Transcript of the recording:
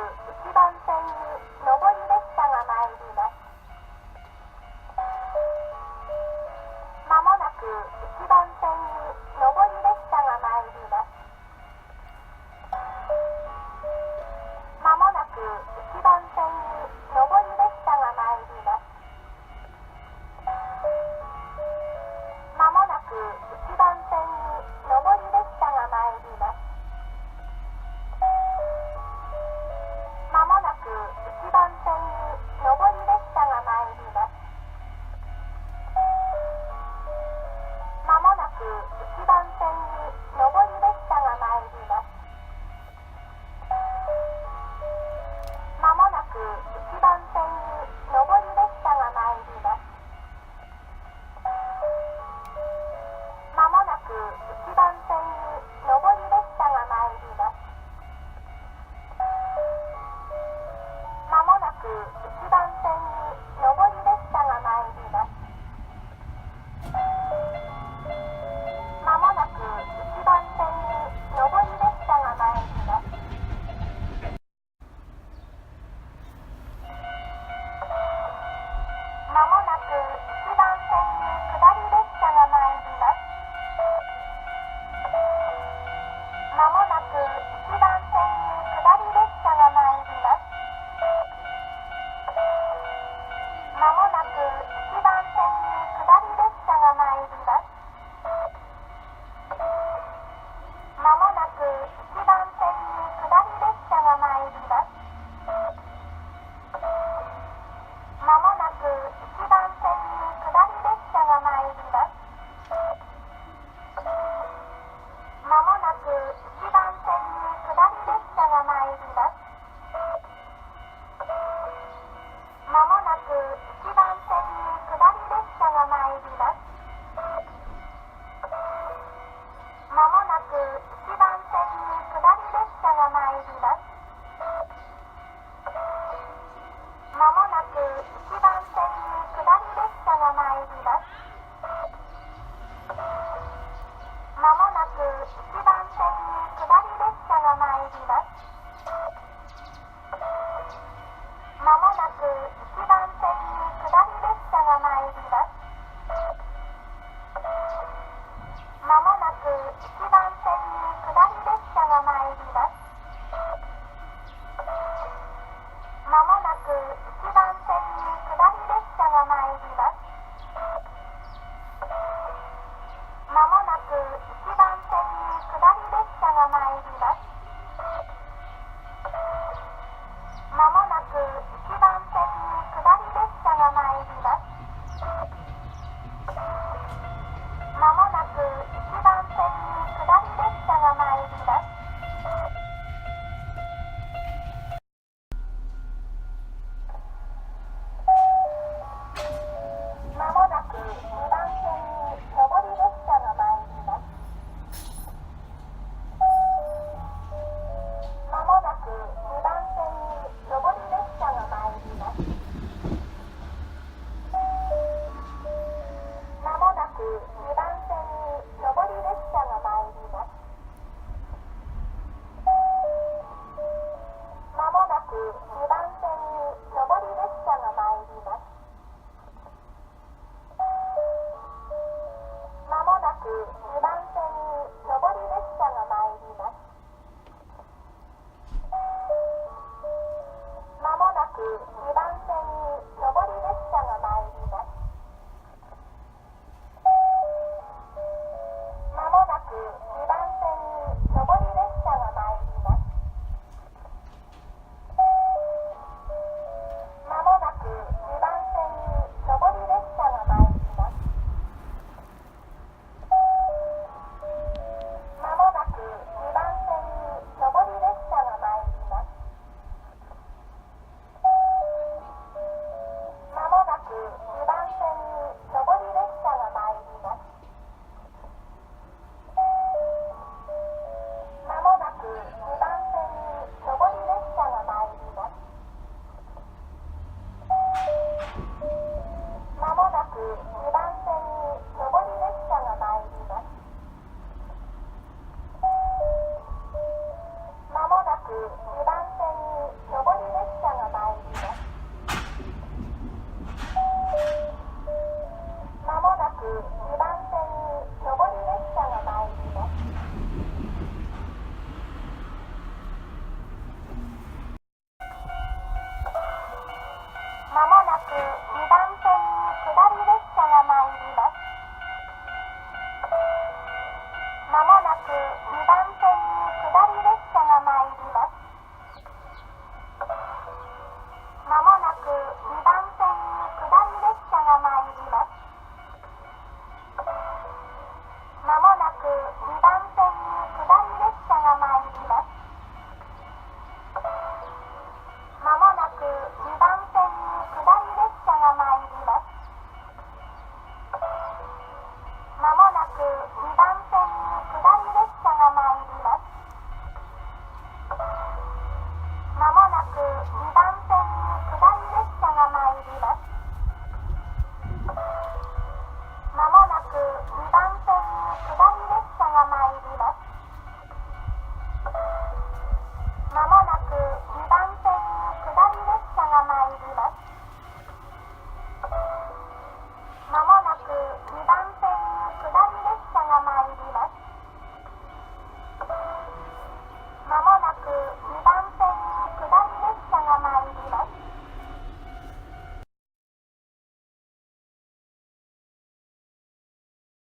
1番線に上り列車が参ります。まもなく1番線に上り列車が参ります。まもなく1番線に上り列車が参ります。まもなく1番線に上り列車が参ります。まもなく1番線に上り列車が参ります。まもなく1番線に上り列車が参ります。まもなく1番線に上り列車が参ります。まもなく1番線に上り列車が参ります。まもなく1番線に上り列車が参ります。まもなく1番線に上り列車が参ります。まもなく1番線に下り列車が参ります。まもなく1番線に下り列車が参ります。まもなく1番線に下り列車が参ります。まもなく1番線に下り列車が参ります。まもなく1番線に下り列車が参ります。まもなく1番線に下り列車が参ります。まもなく1番線に下り列車が参ります。まもなく1番線に下り列車が参ります。まもなく1番線に下り列車が参ります。まもなく1番線に下り列車が参ります。まもなく